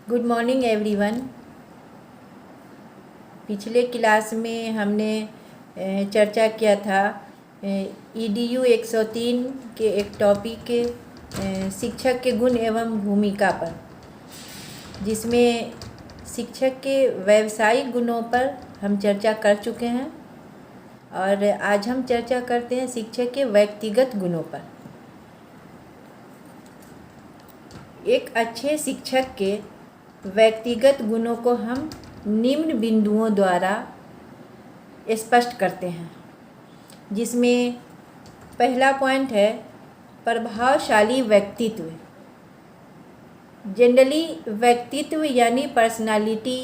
Good morning everyone. पिछले class में हमने चर्चा किया था EDU 103 के एक टॉपिक के शिक्षक के गुण एवं भूमिका पर, जिसमें शिक्षक के व्यावसायिक गुणों पर हम चर्चा कर चुके हैं और आज हम चर्चा करते हैं शिक्षक के व्यक्तिगत गुणों पर। एक अच्छे शिक्षक के व्यक्तिगत गुणों को हम निम्न बिंदुओं द्वारा स्पष्ट करते हैं, जिसमें पहला पॉइंट है प्रभावशाली व्यक्तित्व। जनरली व्यक्तित्व यानी पर्सनालिटी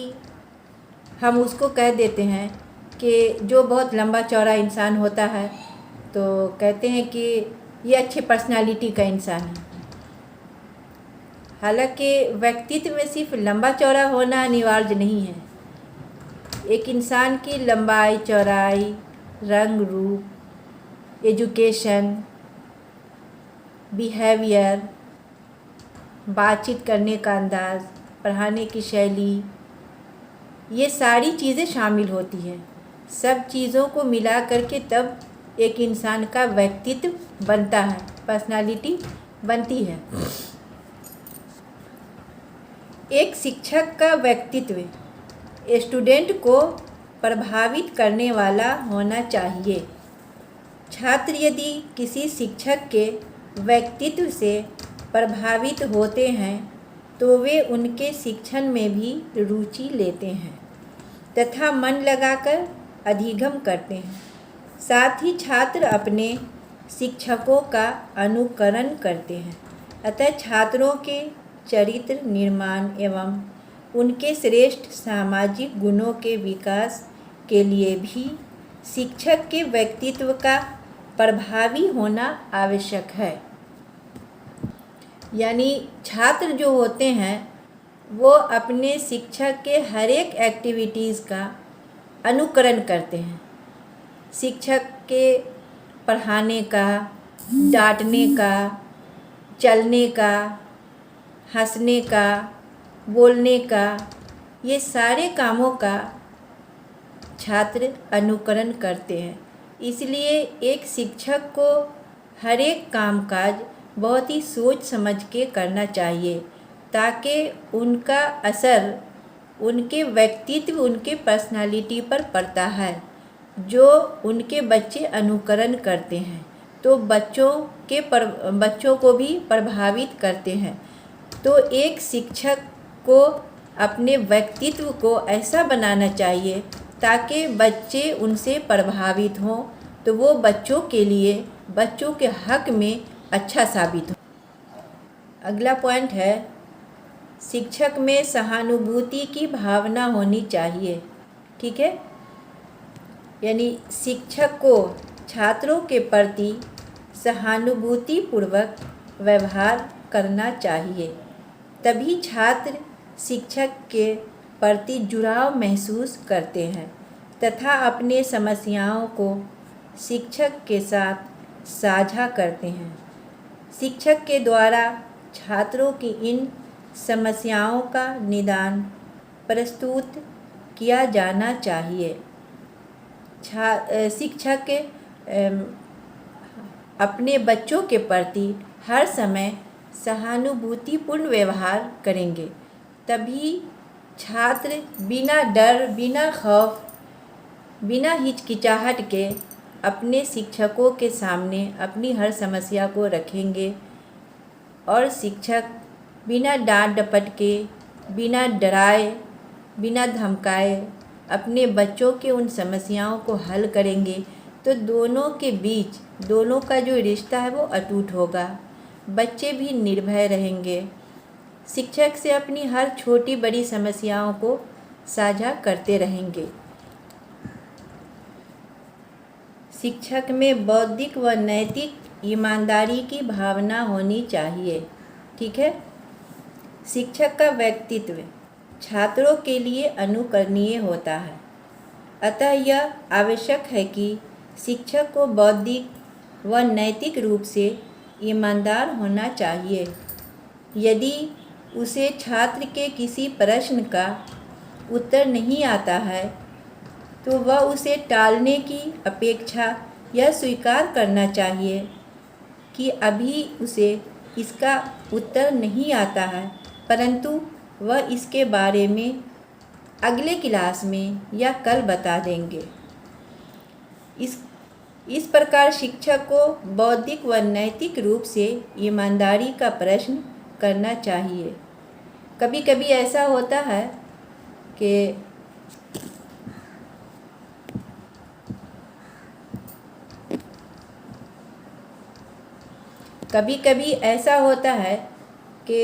हम उसको कह देते हैं कि जो बहुत लंबा चौड़ा इंसान होता है तो कहते हैं कि ये अच्छे पर्सनालिटी का इंसान है। हालांकि व्यक्तित्व में सिर्फ लंबा चौड़ा होना अनिवार्य नहीं है। एक इंसान की लंबाई, चौड़ाई, रंग रूप, एजुकेशन, बिहेवियर, बातचीत करने का अंदाज़, पढ़ाने की शैली, ये सारी चीज़ें शामिल होती हैं। सब चीज़ों को मिला करके तब एक इंसान का व्यक्तित्व बनता है, पर्सनालिटी बनती है। एक शिक्षक का व्यक्तित्व स्टूडेंट को प्रभावित करने वाला होना चाहिए। छात्र यदि किसी शिक्षक के व्यक्तित्व से प्रभावित होते हैं तो वे उनके शिक्षण में भी रुचि लेते हैं तथा मन लगाकर अधिगम करते हैं। साथ ही छात्र अपने शिक्षकों का अनुकरण करते हैं। अतः छात्रों के चरित्र निर्माण एवं उनके श्रेष्ठ सामाजिक गुणों के विकास के लिए भी शिक्षक के व्यक्तित्व का प्रभावी होना आवश्यक है। यानी छात्र जो होते हैं वो अपने शिक्षक के हर एक एक्टिविटीज़ का अनुकरण करते हैं। शिक्षक के पढ़ाने का, डांटने का, चलने का, हंसने का, बोलने का, ये सारे कामों का छात्र अनुकरण करते हैं। इसलिए एक शिक्षक को हर एक कामकाज बहुत ही सोच समझ के करना चाहिए ताकि उनका असर उनके व्यक्तित्व, उनके पर्सनालिटी पर पड़ता है। जो उनके बच्चे अनुकरण करते हैं तो बच्चों को भी प्रभावित करते हैं। तो एक शिक्षक को अपने व्यक्तित्व को ऐसा बनाना चाहिए ताकि बच्चे उनसे प्रभावित हों तो वो बच्चों के लिए, बच्चों के हक में अच्छा साबित हो। अगला पॉइंट है शिक्षक में सहानुभूति की भावना होनी चाहिए। ठीक है, यानी शिक्षक को छात्रों के प्रति सहानुभूतिपूर्वक व्यवहार करना चाहिए, तभी छात्र शिक्षक के प्रति जुड़ाव महसूस करते हैं तथा अपने समस्याओं को शिक्षक के साथ साझा करते हैं। शिक्षक के द्वारा छात्रों की इन समस्याओं का निदान प्रस्तुत किया जाना चाहिए। शिक्षक के अपने बच्चों के प्रति हर समय सहानुभूतिपूर्ण व्यवहार करेंगे, तभी छात्र बिना डर, बिना खौफ, बिना हिचकिचाहट के अपने शिक्षकों के सामने अपनी हर समस्या को रखेंगे और शिक्षक बिना डांट डपट के, बिना डराए, बिना धमकाए अपने बच्चों के उन समस्याओं को हल करेंगे तो दोनों के बीच, दोनों का जो रिश्ता है वो अटूट होगा। बच्चे भी निर्भय रहेंगे, शिक्षक से अपनी हर छोटी बड़ी समस्याओं को साझा करते रहेंगे। शिक्षक में बौद्धिक व नैतिक ईमानदारी की भावना होनी चाहिए। ठीक है, शिक्षक का व्यक्तित्व छात्रों के लिए अनुकरणीय होता है। अतः यह आवश्यक है कि शिक्षक को बौद्धिक व नैतिक रूप से ईमानदार होना चाहिए। यदि उसे छात्र के किसी प्रश्न का उत्तर नहीं आता है तो वह उसे टालने की अपेक्षा यह स्वीकार करना चाहिए कि अभी उसे इसका उत्तर नहीं आता है, परंतु वह इसके बारे में अगले क्लास में या कल बता देंगे। इस प्रकार शिक्षक को बौद्धिक व नैतिक रूप से ईमानदारी का प्रश्न करना चाहिए। कभी कभी ऐसा होता है कि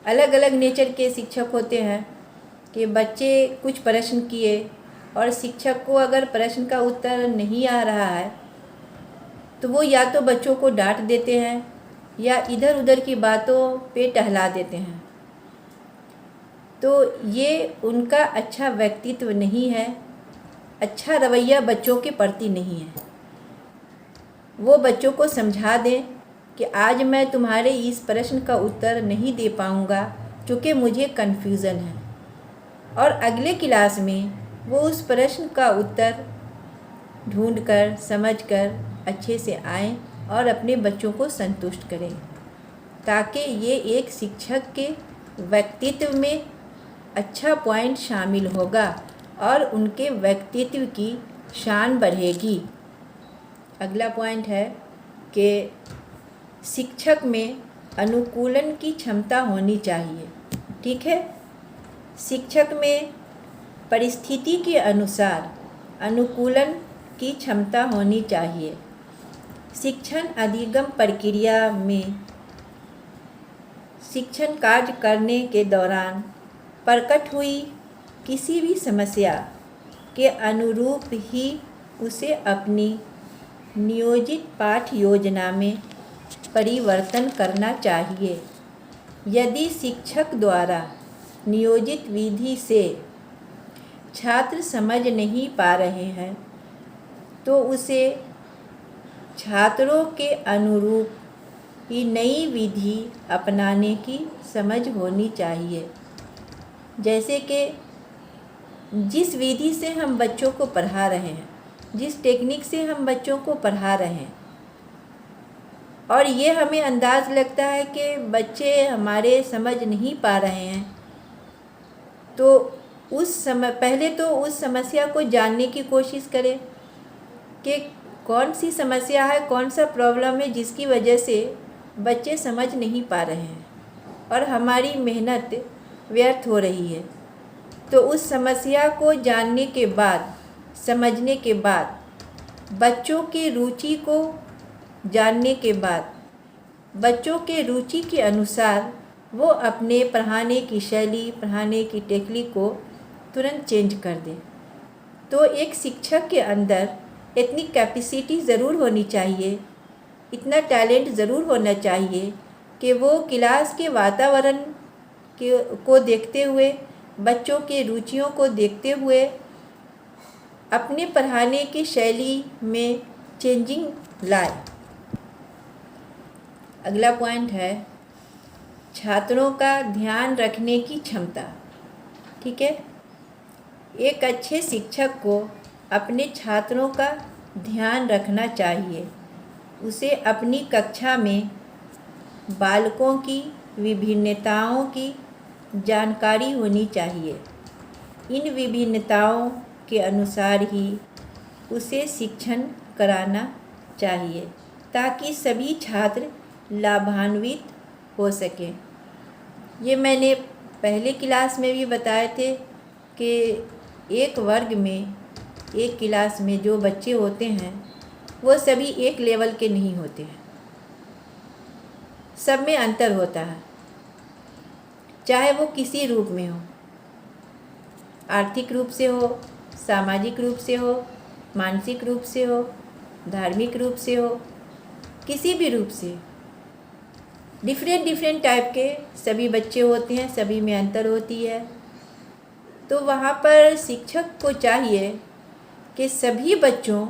अलग अलग नेचर के शिक्षक होते हैं कि बच्चे कुछ प्रश्न किए और शिक्षक को अगर प्रश्न का उत्तर नहीं आ रहा है तो वो या तो बच्चों को डांट देते हैं या इधर उधर की बातों पे टहला देते हैं। तो ये उनका अच्छा व्यक्तित्व नहीं है, अच्छा रवैया बच्चों के प्रति नहीं है। वो बच्चों को समझा दें कि आज मैं तुम्हारे इस प्रश्न का उत्तर नहीं दे पाऊँगा क्योंकि मुझे कन्फ्यूज़न है, और अगले क्लास में वो उस प्रश्न का उत्तर ढूंढकर समझकर अच्छे से आएँ और अपने बच्चों को संतुष्ट करें, ताकि ये एक शिक्षक के व्यक्तित्व में अच्छा पॉइंट शामिल होगा और उनके व्यक्तित्व की शान बढ़ेगी। अगला पॉइंट है कि शिक्षक में अनुकूलन की क्षमता होनी चाहिए। ठीक है, शिक्षक में परिस्थिति के अनुसार अनुकूलन की क्षमता होनी चाहिए। शिक्षण अधिगम प्रक्रिया में शिक्षण कार्य करने के दौरान प्रकट हुई किसी भी समस्या के अनुरूप ही उसे अपनी नियोजित पाठ योजना में परिवर्तन करना चाहिए। यदि शिक्षक द्वारा नियोजित विधि से छात्र समझ नहीं पा रहे हैं तो उसे छात्रों के अनुरूप ही नई विधि अपनाने की समझ होनी चाहिए। जैसे कि जिस विधि से हम बच्चों को पढ़ा रहे हैं, जिस टेक्निक से हम बच्चों को पढ़ा रहे हैं, और ये हमें अंदाज़ लगता है कि बच्चे हमारे समझ नहीं पा रहे हैं, तो पहले तो उस समस्या को जानने की कोशिश करें कि कौन सी समस्या है, कौन सा प्रॉब्लम है जिसकी वजह से बच्चे समझ नहीं पा रहे हैं और हमारी मेहनत व्यर्थ हो रही है। तो उस समस्या को जानने के बाद, समझने के बाद, बच्चों की रुचि को जानने के बाद, बच्चों के रुचि के अनुसार वो अपने पढ़ाने की शैली, पढ़ाने की टेक्निक को तुरंत चेंज कर दें। तो एक शिक्षक के अंदर इतनी कैपेसिटी ज़रूर होनी चाहिए, इतना टैलेंट ज़रूर होना चाहिए कि वो क्लास के वातावरण को देखते हुए, बच्चों के रुचियों को देखते हुए अपने पढ़ाने की शैली में चेंजिंग लाए। अगला पॉइंट है छात्रों का ध्यान रखने की क्षमता। ठीक है, एक अच्छे शिक्षक को अपने छात्रों का ध्यान रखना चाहिए। उसे अपनी कक्षा में बालकों की विभिन्नताओं की जानकारी होनी चाहिए। इन विभिन्नताओं के अनुसार ही उसे शिक्षण कराना चाहिए ताकि सभी छात्र लाभान्वित हो सकें। ये मैंने पहले क्लास में भी बताए थे कि एक वर्ग में, एक क्लास में जो बच्चे होते हैं वो सभी एक लेवल के नहीं होते हैं, सब में अंतर होता है, चाहे वो किसी रूप में हो, आर्थिक रूप से हो, सामाजिक रूप से हो, मानसिक रूप से हो, धार्मिक रूप से हो, किसी भी रूप से। डिफरेंट टाइप के सभी बच्चे होते हैं, सभी में अंतर होती है। तो वहाँ पर शिक्षक को चाहिए कि सभी बच्चों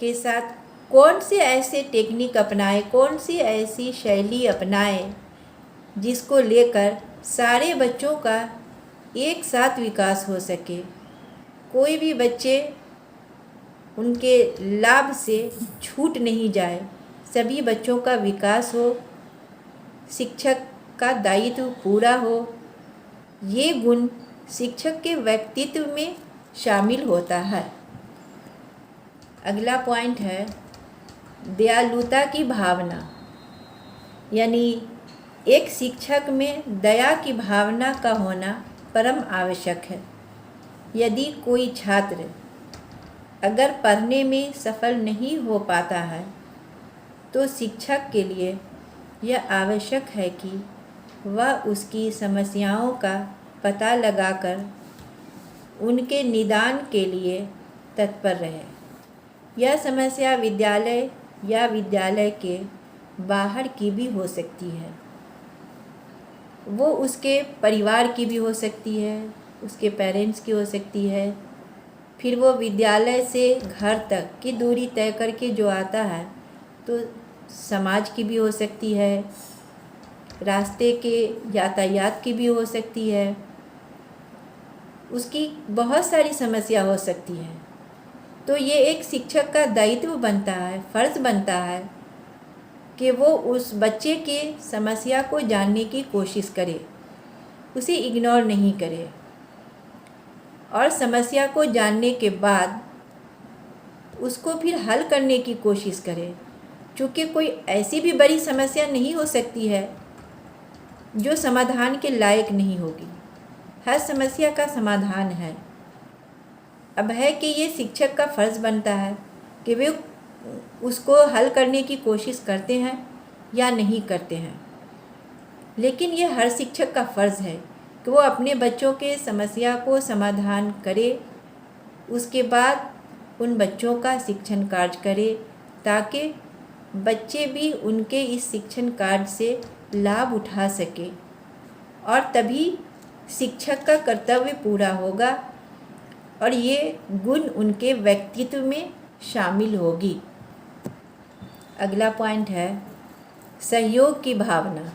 के साथ कौन से ऐसे टेक्निक अपनाए, कौन सी ऐसी शैली अपनाए जिसको लेकर सारे बच्चों का एक साथ विकास हो सके। कोई भी बच्चे उनके लाभ से छूट नहीं जाए, सभी बच्चों का विकास हो, शिक्षक का दायित्व पूरा हो। ये गुण शिक्षक के व्यक्तित्व में शामिल होता है। अगला पॉइंट है दयालुता की भावना, यानी एक शिक्षक में दया की भावना का होना परम आवश्यक है। यदि कोई छात्र अगर पढ़ने में सफल नहीं हो पाता है तो शिक्षक के लिए यह आवश्यक है कि वह उसकी समस्याओं का पता लगाकर उनके निदान के लिए तत्पर रहे। यह समस्या विद्यालय या विद्यालय के बाहर की भी हो सकती है, वो उसके परिवार की भी हो सकती है, उसके पेरेंट्स की हो सकती है, फिर वो विद्यालय से घर तक की दूरी तय करके जो आता है तो समाज की भी हो सकती है, रास्ते के यातायात की भी हो सकती है, उसकी बहुत सारी समस्या हो सकती है। तो ये एक शिक्षक का दायित्व बनता है, फ़र्ज़ बनता है कि वो उस बच्चे के समस्या को जानने की कोशिश करे, उसे इग्नोर नहीं करे और समस्या को जानने के बाद उसको फिर हल करने की कोशिश करे। चूँकि कोई ऐसी भी बड़ी समस्या नहीं हो सकती है जो समाधान के लायक नहीं होगी, हर समस्या का समाधान है। अब है कि ये शिक्षक का फ़र्ज़ बनता है कि वे उसको हल करने की कोशिश करते हैं या नहीं करते हैं। लेकिन ये हर शिक्षक का फ़र्ज़ है कि वो अपने बच्चों के समस्या को समाधान करे, उसके बाद उन बच्चों का शिक्षण कार्य करे ताकि बच्चे भी उनके इस शिक्षण कार्य से लाभ उठा सके और तभी शिक्षक का कर्तव्य पूरा होगा और ये गुण उनके व्यक्तित्व में शामिल होगी। अगला पॉइंट है सहयोग की भावना।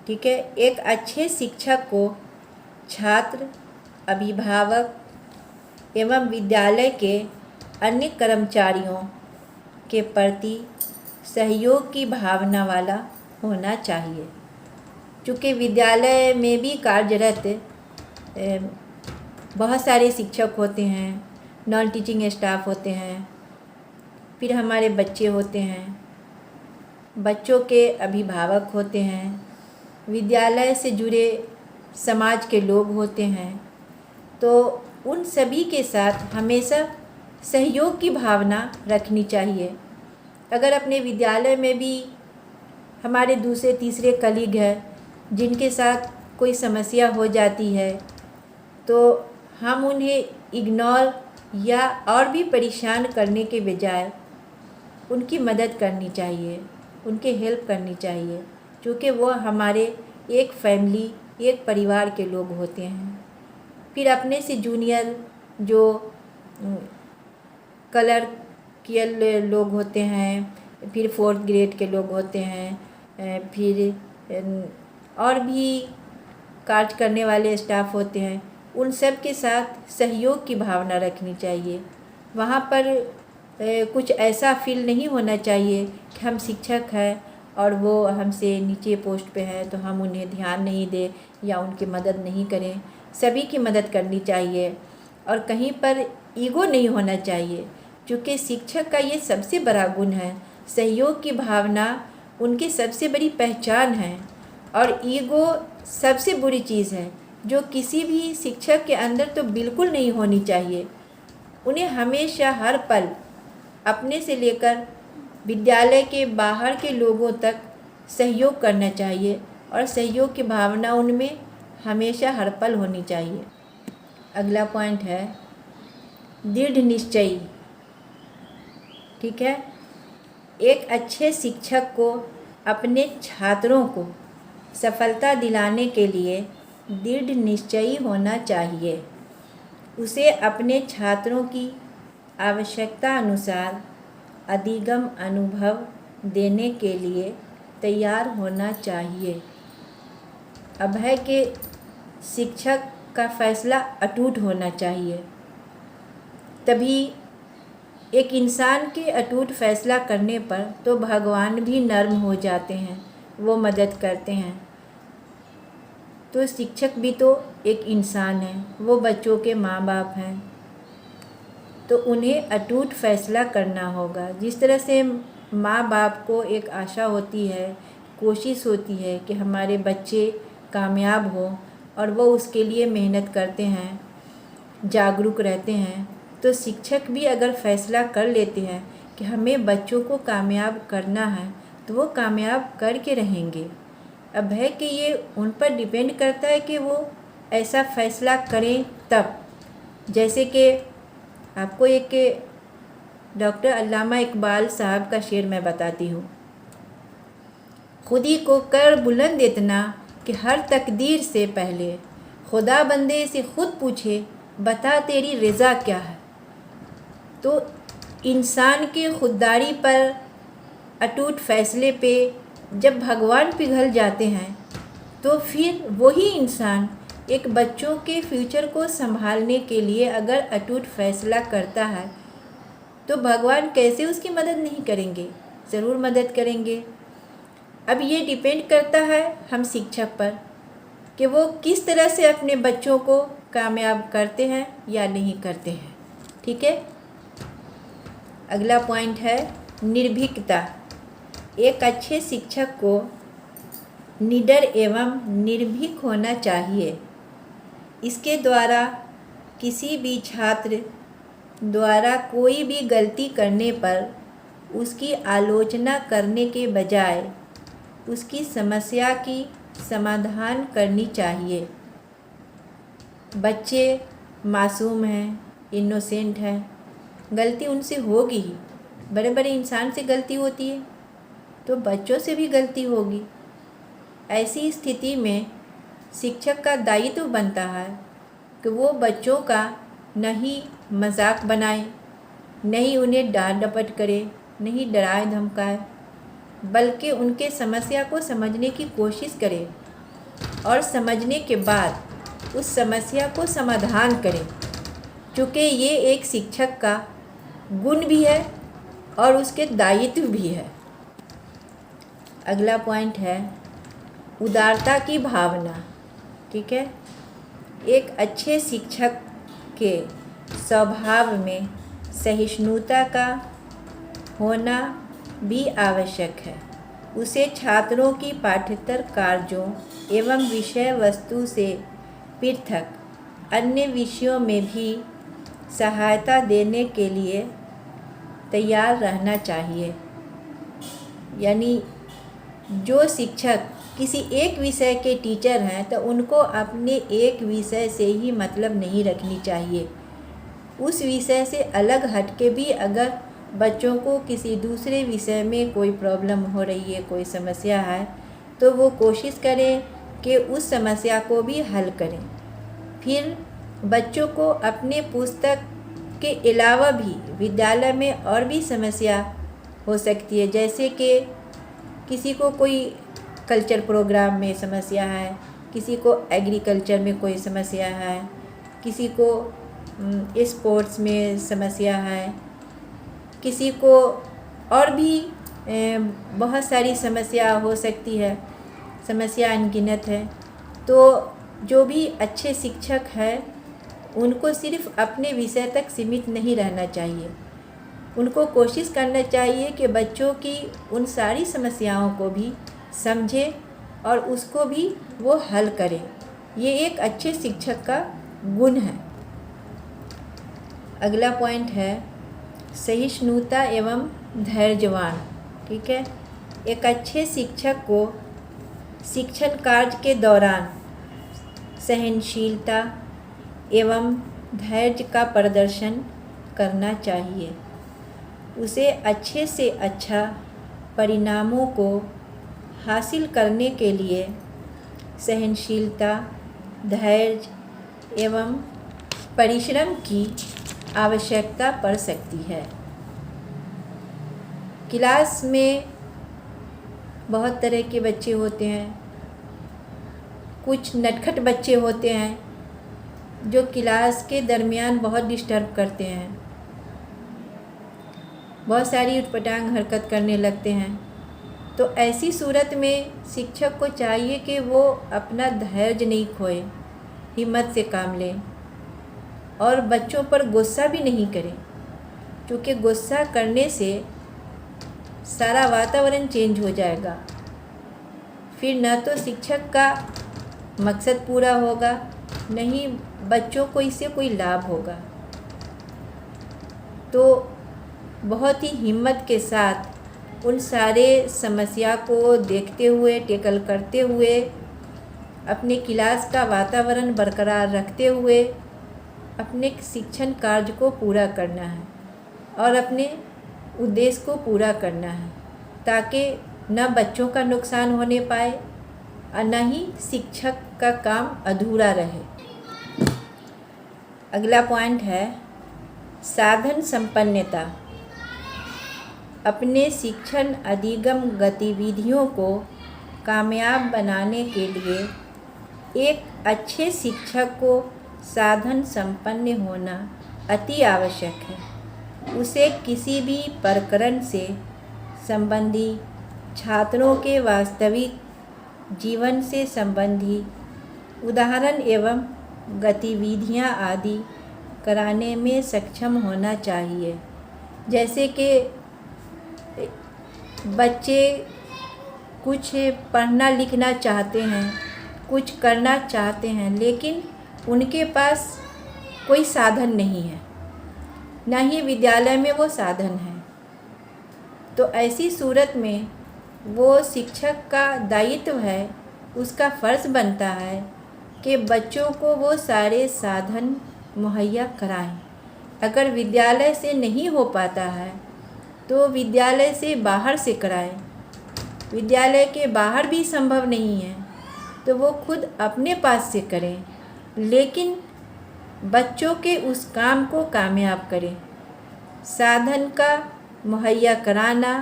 ठीक है, एक अच्छे शिक्षक को छात्र, अभिभावक एवं विद्यालय के अन्य कर्मचारियों के प्रति सहयोग की भावना वाला होना चाहिए। चूँकि विद्यालय में भी कार्यरत बहुत सारे शिक्षक होते हैं, नॉन टीचिंग स्टाफ होते हैं, फिर हमारे बच्चे होते हैं, बच्चों के अभिभावक होते हैं, विद्यालय से जुड़े समाज के लोग होते हैं। तो उन सभी के साथ हमेशा सहयोग की भावना रखनी चाहिए। अगर अपने विद्यालय में भी हमारे दूसरे तीसरे कलीग हैं जिनके साथ कोई समस्या हो जाती है तो हम उन्हें इग्नोर या और भी परेशान करने के बजाय उनकी मदद करनी चाहिए, उनके हेल्प करनी चाहिए, क्योंकि वो हमारे एक फैमिली, एक परिवार के लोग होते हैं। फिर अपने से जूनियर जो क्लर्कियल लोग होते हैं, फिर 4th ग्रेड के लोग होते हैं, फिर और भी कार्य करने वाले स्टाफ होते हैं, उन सब के साथ सहयोग की भावना रखनी चाहिए। वहाँ पर कुछ ऐसा फील नहीं होना चाहिए कि हम शिक्षक हैं और वो हमसे नीचे पोस्ट पे हैं तो हम उन्हें ध्यान नहीं दें या उनकी मदद नहीं करें। सभी की मदद करनी चाहिए और कहीं पर ईगो नहीं होना चाहिए, क्योंकि शिक्षक का ये सबसे बड़ा गुण है। सहयोग की भावना उनकी सबसे बड़ी पहचान है और ईगो सबसे बुरी चीज़ है जो किसी भी शिक्षक के अंदर तो बिल्कुल नहीं होनी चाहिए। उन्हें हमेशा हर पल अपने से लेकर विद्यालय के बाहर के लोगों तक सहयोग करना चाहिए और सहयोग की भावना उनमें हमेशा हर पल होनी चाहिए। अगला पॉइंट है दृढ़ निश्चयी। ठीक है, एक अच्छे शिक्षक को अपने छात्रों को सफलता दिलाने के लिए दृढ़ निश्चयी होना चाहिए। उसे अपने छात्रों की आवश्यकता अनुसार अधिगम अनुभव देने के लिए तैयार होना चाहिए। अभय के शिक्षक का फैसला अटूट होना चाहिए। तभी एक इंसान के अटूट फैसला करने पर तो भगवान भी नर्म हो जाते हैं, वो मदद करते हैं। तो शिक्षक भी तो एक इंसान है, वो बच्चों के माँ बाप हैं, तो उन्हें अटूट फैसला करना होगा। जिस तरह से माँ बाप को एक आशा होती है, कोशिश होती है कि हमारे बच्चे कामयाब हों, और वो उसके लिए मेहनत करते हैं, जागरूक रहते हैं, तो शिक्षक भी अगर फैसला कर लेते हैं कि हमें बच्चों को कामयाब करना है, तो वो कामयाब करके रहेंगे। अब है कि ये उन पर डिपेंड करता है कि वो ऐसा फैसला करें तब। जैसे कि आपको एक डॉक्टर अल्लामा इकबाल साहब का शेर मैं बताती हूँ। खुदी को कर बुलंद इतना कि हर तकदीर से पहले खुदा बंदे से खुद पूछे, बता तेरी रज़ा क्या है। तो इंसान के खुददारी पर, अटूट फैसले पे जब भगवान पिघल जाते हैं, तो फिर वही इंसान एक बच्चों के फ्यूचर को संभालने के लिए अगर अटूट फैसला करता है, तो भगवान कैसे उसकी मदद नहीं करेंगे, ज़रूर मदद करेंगे। अब ये डिपेंड करता है हम शिक्षक पर कि वो किस तरह से अपने बच्चों को कामयाब करते हैं या नहीं करते हैं। ठीक है। अगला पॉइंट है निर्भीकता। एक अच्छे शिक्षक को निडर एवं निर्भीक होना चाहिए। इसके द्वारा किसी भी छात्र द्वारा कोई भी गलती करने पर उसकी आलोचना करने के बजाय उसकी समस्या की समाधान करनी चाहिए। बच्चे मासूम हैं, इनोसेंट हैं, गलती उनसे होगी ही। बड़े बड़े इंसान से गलती होती है, तो बच्चों से भी गलती होगी। ऐसी स्थिति में शिक्षक का दायित्व बनता है कि वो बच्चों का नहीं मजाक बनाए, नहीं उन्हें डांट डपट करे, नहीं डराए धमकाए, बल्कि उनके समस्या को समझने की कोशिश करे और समझने के बाद उस समस्या को समाधान करें। क्योंकि ये एक शिक्षक का गुण भी है और उसके दायित्व भी है। अगला पॉइंट है उदारता की भावना। ठीक है। एक अच्छे शिक्षक के स्वभाव में सहिष्णुता का होना भी आवश्यक है। उसे छात्रों की पाठ्येतर कार्यों एवं विषय वस्तु से पृथक अन्य विषयों में भी सहायता देने के लिए तैयार रहना चाहिए। यानी जो शिक्षक किसी एक विषय के टीचर हैं, तो उनको अपने एक विषय से ही मतलब नहीं रखनी चाहिए। उस विषय से अलग हटके भी अगर बच्चों को किसी दूसरे विषय में कोई प्रॉब्लम हो रही है, कोई समस्या है, तो वो कोशिश करें कि उस समस्या को भी हल करें। फिर बच्चों को अपने पुस्तक के अलावा भी विद्यालय में और भी समस्या हो सकती है। जैसे कि किसी को कोई कल्चर प्रोग्राम में समस्या है, किसी को एग्रीकल्चर में कोई समस्या है, किसी को स्पोर्ट्स में समस्या है, किसी को और भी बहुत सारी समस्या हो सकती है, समस्या अनगिनत है। तो जो भी अच्छे शिक्षक हैं, उनको सिर्फ अपने विषय तक सीमित नहीं रहना चाहिए। उनको कोशिश करना चाहिए कि बच्चों की उन सारी समस्याओं को भी समझे और उसको भी वो हल करें। ये एक अच्छे शिक्षक का गुण है। अगला पॉइंट है सहिष्णुता एवं धैर्यवान। ठीक है। एक अच्छे शिक्षक को शिक्षण कार्य के दौरान सहनशीलता एवं धैर्य का प्रदर्शन करना चाहिए। उसे अच्छे से अच्छा परिणामों को हासिल करने के लिए सहनशीलता, धैर्य एवं परिश्रम की आवश्यकता पड़ सकती है। क्लास में बहुत तरह के बच्चे होते हैं। कुछ नटखट बच्चे होते हैं जो क्लास के दरमियान बहुत डिस्टर्ब करते हैं, बहुत सारी उटपटांग हरकत करने लगते हैं। तो ऐसी सूरत में शिक्षक को चाहिए कि वो अपना धैर्य नहीं खोए, हिम्मत से काम लें और बच्चों पर गुस्सा भी नहीं करें, क्योंकि गुस्सा करने से सारा वातावरण चेंज हो जाएगा। फिर न तो शिक्षक का मकसद पूरा होगा, न ही बच्चों को इससे कोई लाभ होगा। तो बहुत ही हिम्मत के साथ उन सारे समस्या को देखते हुए, टैकल करते हुए, अपने क्लास का वातावरण बरकरार रखते हुए अपने शिक्षण कार्य को पूरा करना है और अपने उद्देश्य को पूरा करना है, ताकि न बच्चों का नुकसान होने पाए और न ही शिक्षक का काम अधूरा रहे। अगला पॉइंट है साधन संपन्नता। अपने शिक्षण अधिगम गतिविधियों को कामयाब बनाने के लिए एक अच्छे शिक्षक को साधन संपन्न होना अति आवश्यक है। उसे किसी भी प्रकरण से संबंधी, छात्रों के वास्तविक जीवन से संबंधी उदाहरण एवं गतिविधियां आदि कराने में सक्षम होना चाहिए। जैसे कि बच्चे कुछ पढ़ना लिखना चाहते हैं, कुछ करना चाहते हैं, लेकिन उनके पास कोई साधन नहीं है, ना ही विद्यालय में वो साधन है। तो ऐसी सूरत में वो शिक्षक का दायित्व है, उसका फ़र्ज़ बनता है कि बच्चों को वो सारे साधन मुहैया कराएं। अगर विद्यालय से नहीं हो पाता है तो विद्यालय से बाहर से कराएं। विद्यालय के बाहर भी संभव नहीं है तो वो खुद अपने पास से करें, लेकिन बच्चों के उस काम को कामयाब करें। साधन का मुहैया कराना,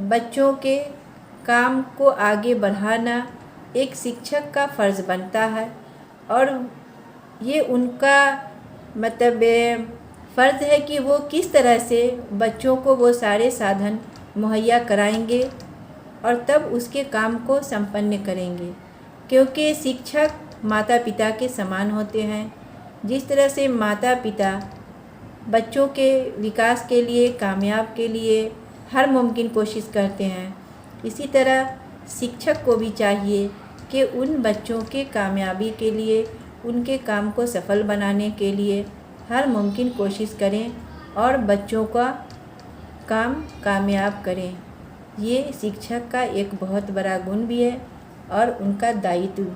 बच्चों के काम को आगे बढ़ाना एक शिक्षक का फ़र्ज़ बनता है और ये उनका फ़र्ज़ है कि वो किस तरह से बच्चों को वो सारे साधन मुहैया कराएंगे और तब उसके काम को संपन्न करेंगे। क्योंकि शिक्षक माता पिता के समान होते हैं। जिस तरह से माता पिता बच्चों के विकास के लिए, कामयाब के लिए हर मुमकिन कोशिश करते हैं, इसी तरह शिक्षक को भी चाहिए कि उन बच्चों के कामयाबी के लिए, उनके काम को सफल बनाने के लिए हर मुमकिन कोशिश करें और बच्चों का काम कामयाब करें। ये शिक्षक का एक बहुत बड़ा गुण भी है और उनका दायित्व भी।